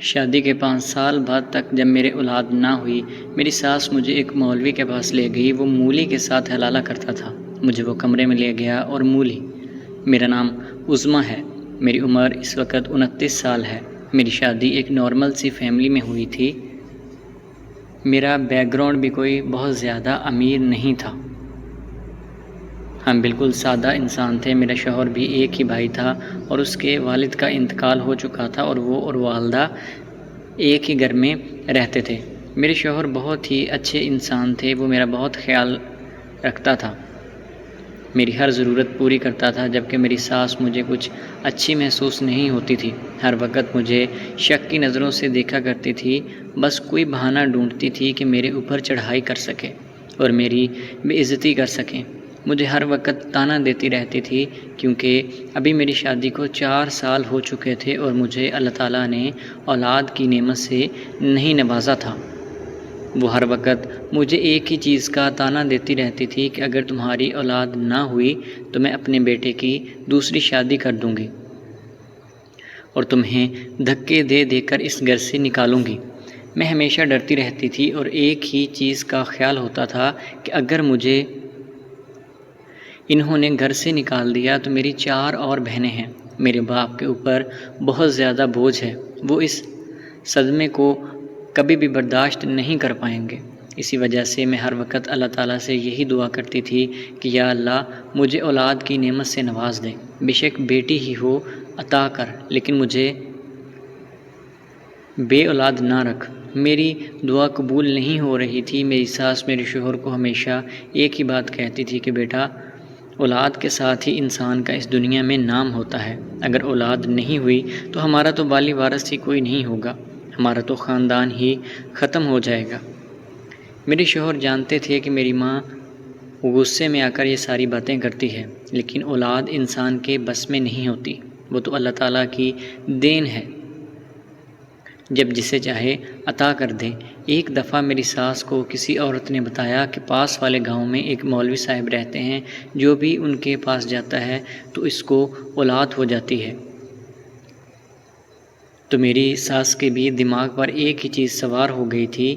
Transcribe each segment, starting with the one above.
شادی کے 5 سال بعد تک جب میرے اولاد نہ ہوئی، میری ساس مجھے ایک مولوی کے پاس لے گئی۔ وہ مولی کے ساتھ حلالہ کرتا تھا۔ مجھے وہ کمرے میں لے گیا اور مولی، میرا نام عظمیٰ ہے، میری عمر اس وقت 29 سال ہے۔ میری شادی ایک نارمل سی فیملی میں ہوئی تھی۔ میرا بیک گراؤنڈ بھی کوئی بہت زیادہ امیر نہیں تھا۔ ہم بالکل سادہ انسان تھے۔ میرا شوہر بھی ایک ہی بھائی تھا اور اس کے والد کا انتقال ہو چکا تھا اور وہ اور والدہ ایک ہی گھر میں رہتے تھے۔ میرے شوہر بہت ہی اچھے انسان تھے۔ وہ میرا بہت خیال رکھتا تھا، میری ہر ضرورت پوری کرتا تھا، جبکہ میری ساس مجھے کچھ اچھی محسوس نہیں ہوتی تھی۔ ہر وقت مجھے شک کی نظروں سے دیکھا کرتی تھی، بس کوئی بہانہ ڈھونڈتی تھی کہ میرے اوپر چڑھائی کر سکے اور میری بے عزتی کر سکیں۔ مجھے ہر وقت طعنہ دیتی رہتی تھی، کیونکہ ابھی میری شادی کو 4 سال ہو چکے تھے اور مجھے اللہ تعالیٰ نے اولاد کی نعمت سے نہیں نوازا تھا۔ وہ ہر وقت مجھے ایک ہی چیز کا طعنہ دیتی رہتی تھی کہ اگر تمہاری اولاد نہ ہوئی تو میں اپنے بیٹے کی دوسری شادی کر دوں گی اور تمہیں دھکے دے دے کر اس گھر سے نکالوں گی۔ میں ہمیشہ ڈرتی رہتی تھی اور ایک ہی چیز کا خیال ہوتا تھا کہ اگر مجھے انہوں نے گھر سے نکال دیا تو میری 4 اور بہنیں ہیں، میرے باپ کے اوپر بہت زیادہ بوجھ ہے، وہ اس صدمے کو کبھی بھی برداشت نہیں کر پائیں گے۔ اسی وجہ سے میں ہر وقت اللہ تعالیٰ سے یہی دعا کرتی تھی کہ یا اللہ مجھے اولاد کی نعمت سے نواز دے، بے شک بیٹی ہی ہو عطا کر، لیکن مجھے بے اولاد نہ رکھ۔ میری دعا قبول نہیں ہو رہی تھی۔ میری ساس میرے شوہر کو ہمیشہ ایک ہی بات کہتی تھی کہ بیٹا، اولاد کے ساتھ ہی انسان کا اس دنیا میں نام ہوتا ہے۔ اگر اولاد نہیں ہوئی تو ہمارا تو بالی وارث ہی کوئی نہیں ہوگا، ہمارا تو خاندان ہی ختم ہو جائے گا۔ میرے شوہر جانتے تھے کہ میری ماں غصے میں آ کر یہ ساری باتیں کرتی ہے، لیکن اولاد انسان کے بس میں نہیں ہوتی، وہ تو اللہ تعالیٰ کی دین ہے، جب جسے چاہے عطا کر دے۔ ایک دفعہ میری ساس کو کسی عورت نے بتایا کہ پاس والے گاؤں میں ایک مولوی صاحب رہتے ہیں، جو بھی ان کے پاس جاتا ہے تو اس کو اولاد ہو جاتی ہے۔ تو میری ساس کے بھی دماغ پر ایک ہی چیز سوار ہو گئی تھی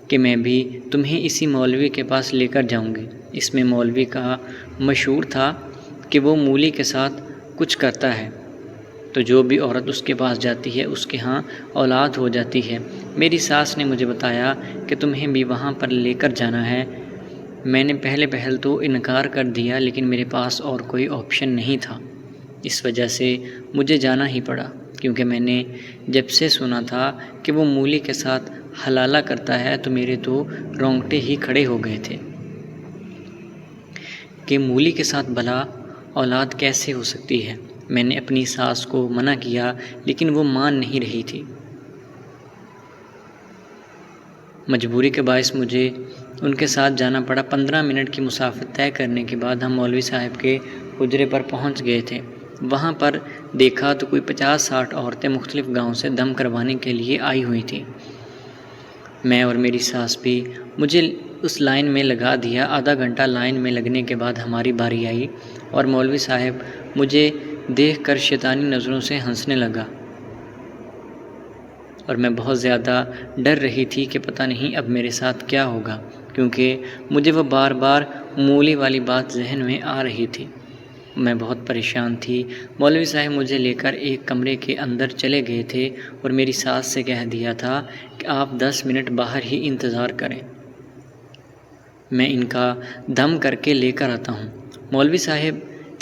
کہ میں بھی تمہیں اسی مولوی کے پاس لے کر جاؤں گی۔ اس میں مولوی کا مشہور تھا کہ وہ مولی کے ساتھ کچھ کرتا ہے، تو جو بھی عورت اس کے پاس جاتی ہے اس کے ہاں اولاد ہو جاتی ہے۔ میری ساس نے مجھے بتایا کہ تمہیں بھی وہاں پر لے کر جانا ہے۔ میں نے پہل تو انکار کر دیا، لیکن میرے پاس اور کوئی آپشن نہیں تھا، اس وجہ سے مجھے جانا ہی پڑا، کیونکہ میں نے جب سے سنا تھا کہ وہ مولی کے ساتھ حلالہ کرتا ہے تو میرے تو رونگٹے ہی کھڑے ہو گئے تھے کہ مولی کے ساتھ بھلا اولاد کیسے ہو سکتی ہے۔ میں نے اپنی ساس کو منع کیا، لیکن وہ مان نہیں رہی تھی۔ مجبوری کے باعث مجھے ان کے ساتھ جانا پڑا۔ 15 منٹ کی مسافت طے کرنے کے بعد ہم مولوی صاحب کے حجرے پر پہنچ گئے تھے۔ وہاں پر دیکھا تو کوئی 50-60 عورتیں مختلف گاؤں سے دم کروانے کے لیے آئی ہوئی تھیں۔ میں اور میری ساس بھی، مجھے اس لائن میں لگا دیا۔ آدھا گھنٹہ لائن میں لگنے کے بعد ہماری باری آئی اور مولوی صاحب مجھے دیکھ کر شیطانی نظروں سے ہنسنے لگا اور میں بہت زیادہ ڈر رہی تھی کہ پتہ نہیں اب میرے ساتھ کیا ہوگا، کیونکہ مجھے وہ بار بار مولی والی بات ذہن میں آ رہی تھی۔ میں بہت پریشان تھی۔ مولوی صاحب مجھے لے کر ایک کمرے کے اندر چلے گئے تھے اور میری ساس سے کہہ دیا تھا کہ آپ 10 منٹ باہر ہی انتظار کریں، میں ان کا دم کر کے لے کر آتا ہوں۔ مولوی صاحب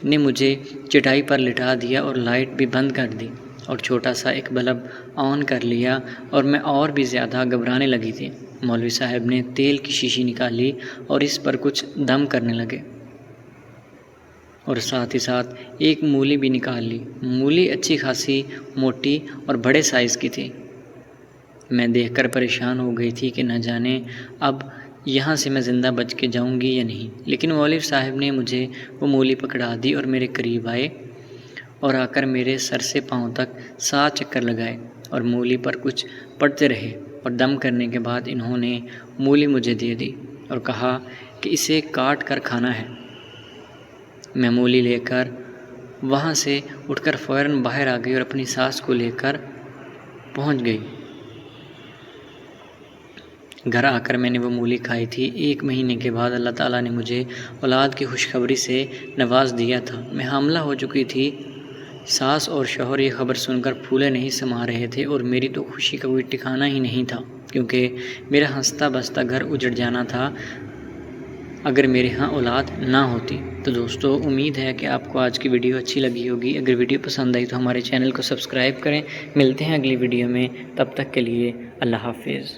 نے مجھے چٹائی پر لٹا دیا اور لائٹ بھی بند کر دی اور چھوٹا سا ایک بلب آن کر لیا اور میں اور بھی زیادہ گھبرانے لگی تھی۔ مولوی صاحب نے تیل کی شیشی نکالی اور اس پر کچھ دم کرنے لگے اور ساتھ ہی ساتھ ایک مولی بھی نکال لی۔ مولی اچھی خاصی موٹی اور بڑے سائز کی تھی۔ میں دیکھ کر پریشان ہو گئی تھی کہ نہ جانے اب یہاں سے میں زندہ بچ کے جاؤں گی یا نہیں، لیکن مولوی صاحب نے مجھے وہ مولی پکڑا دی اور میرے قریب آئے اور آ کر میرے سر سے پاؤں تک 7 چکر لگائے اور مولی پر کچھ پڑھتے رہے اور دم کرنے کے بعد انہوں نے مولی مجھے دے دی اور کہا کہ اسے کاٹ کر کھانا ہے۔ میں مولی لے کر وہاں سے اٹھ کر فوراً باہر آ گئی اور اپنی ساس کو لے کر پہنچ گئی۔ گھر آ کر میں نے وہ مولی کھائی تھی۔ 1 مہینے کے بعد اللہ تعالیٰ نے مجھے اولاد کی خوشخبری سے نواز دیا تھا۔ میں حاملہ ہو چکی تھی۔ ساس اور شوہر یہ خبر سن کر پھولے نہیں سما رہے تھے اور میری تو خوشی کا کوئی ٹھکانہ ہی نہیں تھا، کیونکہ میرا ہنستا بستا گھر اجڑ جانا تھا اگر میرے ہاں اولاد نہ ہوتی۔ تو دوستو، امید ہے کہ آپ کو آج کی ویڈیو اچھی لگی ہوگی۔ اگر ویڈیو پسند آئی تو ہمارے چینل کو سبسکرائب کریں۔ ملتے ہیں اگلی ویڈیو میں، تب تک کے لیے اللہ حافظ۔